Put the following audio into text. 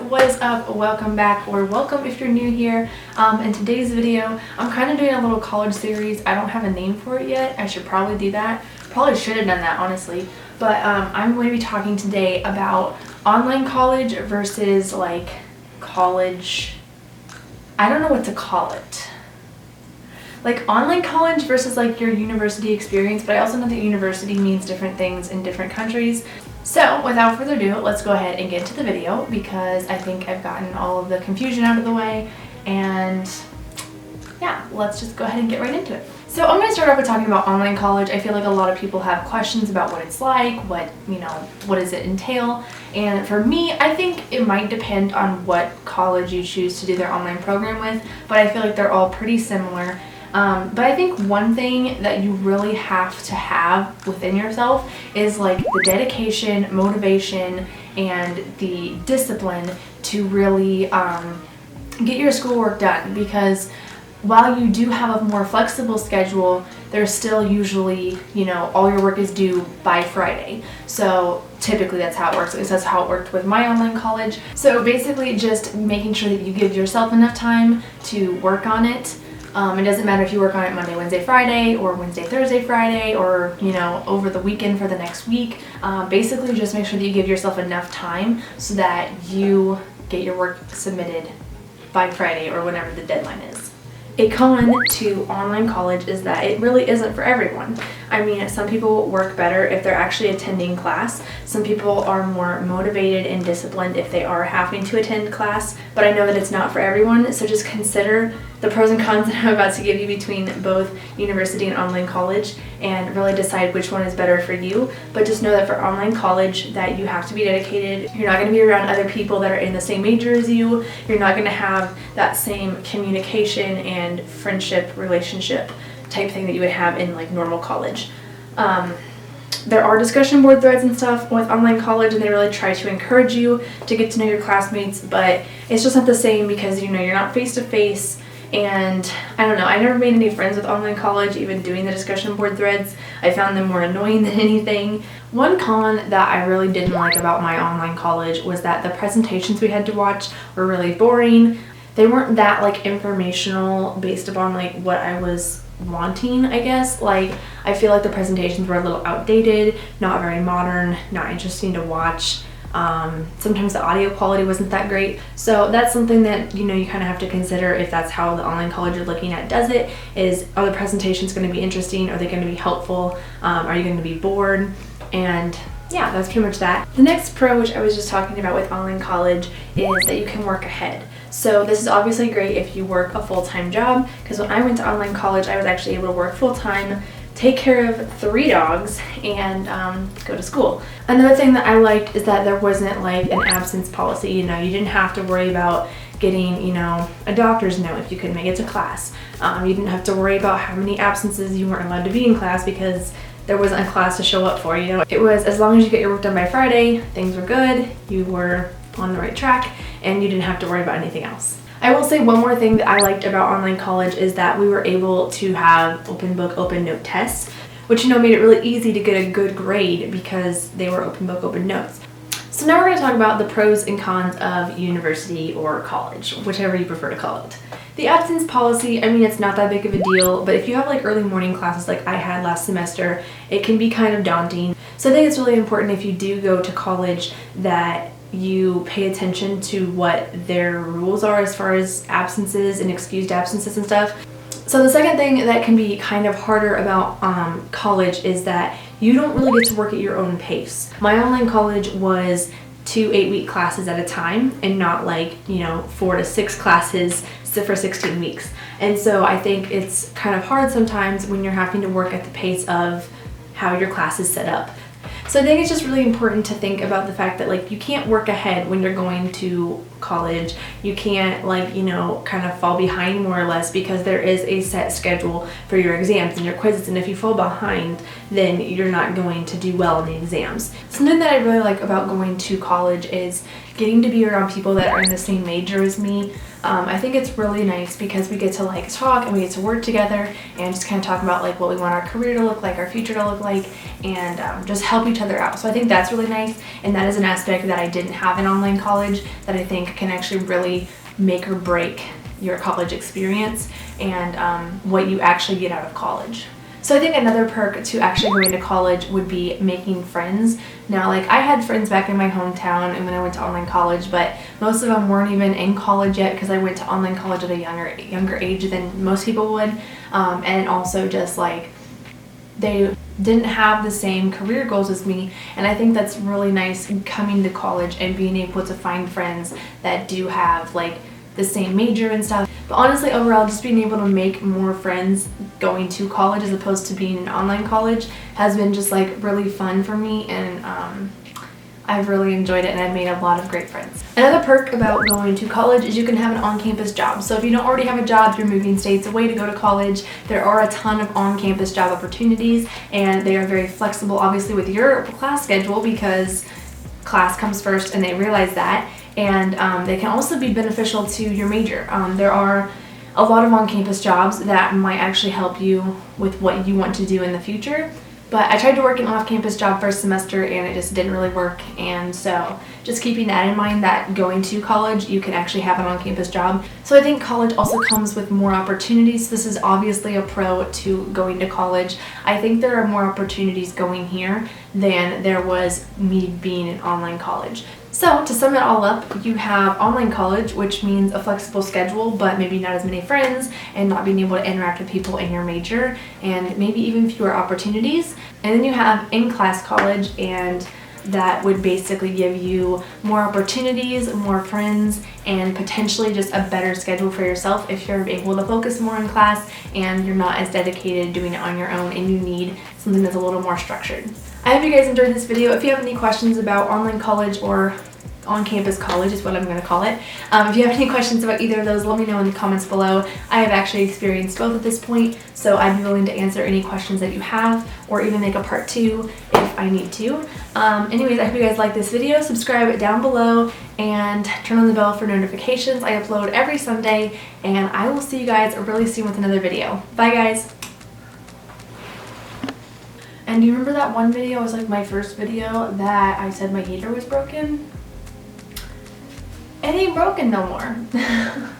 what is up? Welcome back, or welcome if you're new here. In today's video, I'm kind of doing a little college series. I don't have a name for it yet. I should probably do that. Probably should have done that, honestly. But I'm going to be talking today about online college versus like college. I don't know what to call it. Like online college versus like your university experience, but I also know that university means different things in different countries. So without further ado, let's go ahead and get into the video because I think I've gotten all of the confusion out of the way, and yeah, let's just go ahead and get right into it. So I'm going to start off with talking about online college. I feel like a lot of people have questions about what it's like, what does it entail? And for me, I think it might depend on what college you choose to do their online program with, but I feel like they're all pretty similar. But I think one thing that you really have to have within yourself is like the dedication, motivation, and the discipline to really get your schoolwork done, because while you do have a more flexible schedule, there's still usually, all your work is due by Friday. So typically that's how it works. At least that's how it worked with my online college. So basically just making sure that you give yourself enough time to work on it. It doesn't matter if you work on it Monday, Wednesday, Friday, or Wednesday, Thursday, Friday, or, over the weekend for the next week. Basically just make sure that you give yourself enough time so that you get your work submitted by Friday or whenever the deadline is. A con to online college is that it really isn't for everyone. I mean, some people work better if they're actually attending class. Some people are more motivated and disciplined if they are having to attend class, but I know that it's not for everyone, so just consider the pros and cons that I'm about to give you between both university and online college and really decide which one is better for you. But just know that for online college that you have to be dedicated. You're not going to be around other people that are in the same major as you. You're not going to have that same communication and friendship relationship type thing that you would have in like normal college. There are discussion board threads and stuff with online college, and they really try to encourage you to get to know your classmates, but it's just not the same because you're not face to face. And I don't know, I never made any friends with online college, even doing the discussion board threads. I found them more annoying than anything. One con that I really didn't like about my online college was that the presentations we had to watch were really boring. They weren't that like informational based upon like what I was wanting, I guess. Like, I feel like the presentations were a little outdated, not very modern, not interesting to watch. Sometimes the audio quality wasn't that great. So that's something that, you kind of have to consider if that's how the online college you're looking at does it, is are the presentations going to be interesting? Are they going to be helpful? Are you going to be bored? And yeah, that's pretty much that. The next pro, which I was just talking about with online college, is that you can work ahead. So this is obviously great if you work a full-time job, because when I went to online college, I was actually able to work full-time, take care of 3 dogs, and go to school. Another thing that I liked is that there wasn't like an absence policy. You didn't have to worry about getting, a doctor's note if you couldn't make it to class. You didn't have to worry about how many absences you weren't allowed to be in class because there wasn't a class to show up for. It was as long as you get your work done by Friday, things were good, you were on the right track, and you didn't have to worry about anything else. I will say one more thing that I liked about online college is that we were able to have open book, open note tests, which made it really easy to get a good grade because they were open book, open notes. So now we're going to talk about the pros and cons of university or college, whichever you prefer to call it. The absence policy, it's not that big of a deal, but if you have like early morning classes like I had last semester, it can be kind of daunting. So I think it's really important if you do go to college that you pay attention to what their rules are as far as absences and excused absences and stuff. So the second thing that can be kind of harder about college is that you don't really get to work at your own pace. My online college was 2 8-week classes at a time, and not like 4 to 6 classes for 16 weeks. And so I think it's kind of hard sometimes when you're having to work at the pace of how your class is set up. So I think it's just really important to think about the fact that like you can't work ahead when you're going to college. You can't kind of fall behind more or less, because there is a set schedule for your exams and your quizzes, and if you fall behind, then you're not going to do well in the exams. Something that I really like about going to college is getting to be around people that are in the same major as me. I think it's really nice because we get to like talk and we get to work together and just kind of talk about like what we want our career to look like, our future to look like, and just help each other out. So I think that's really nice, and that is an aspect that I didn't have in online college that I think can actually really make or break your college experience and what you actually get out of college. So I think another perk to actually going to college would be making friends. Now, like, I had friends back in my hometown and when I went to online college, but most of them weren't even in college yet because I went to online college at a younger age than most people would. And also just like they didn't have the same career goals as me, and I think that's really nice coming to college and being able to find friends that do have like the same major and stuff. But honestly, overall, just being able to make more friends going to college as opposed to being in online college has been just like really fun for me, and I've really enjoyed it, and I've made a lot of great friends. Another perk about going to college is you can have an on-campus job. So if you don't already have a job, you're moving states away to go to college, there are a ton of on-campus job opportunities, and they are very flexible, obviously, with your class schedule because class comes first and they realize that. And they can also be beneficial to your major. There are a lot of on-campus jobs that might actually help you with what you want to do in the future. But I tried to work an off-campus job first semester and it just didn't really work. And so just keeping that in mind, that going to college, you can actually have an on-campus job. So I think college also comes with more opportunities. This is obviously a pro to going to college. I think there are more opportunities going here than there was me being in online college. So to sum it all up, you have online college, which means a flexible schedule, but maybe not as many friends and not being able to interact with people in your major, and maybe even fewer opportunities. And then you have in-class college, and that would basically give you more opportunities, more friends, and potentially just a better schedule for yourself if you're able to focus more in class and you're not as dedicated doing it on your own and you need something that's a little more structured. I hope you guys enjoyed this video. If you have any questions about online college or on-campus college is what I'm going to call it. If you have any questions about either of those, let me know in the comments below. I have actually experienced both at this point, so I'd be willing to answer any questions that you have or even make a part 2 if I need to. Anyways, I hope you guys like this video. Subscribe down below and turn on the bell for notifications. I upload every Sunday, and I will see you guys really soon with another video. Bye, guys. And do you remember that one video? It was like my first video that I said my heater was broken? It ain't broken no more.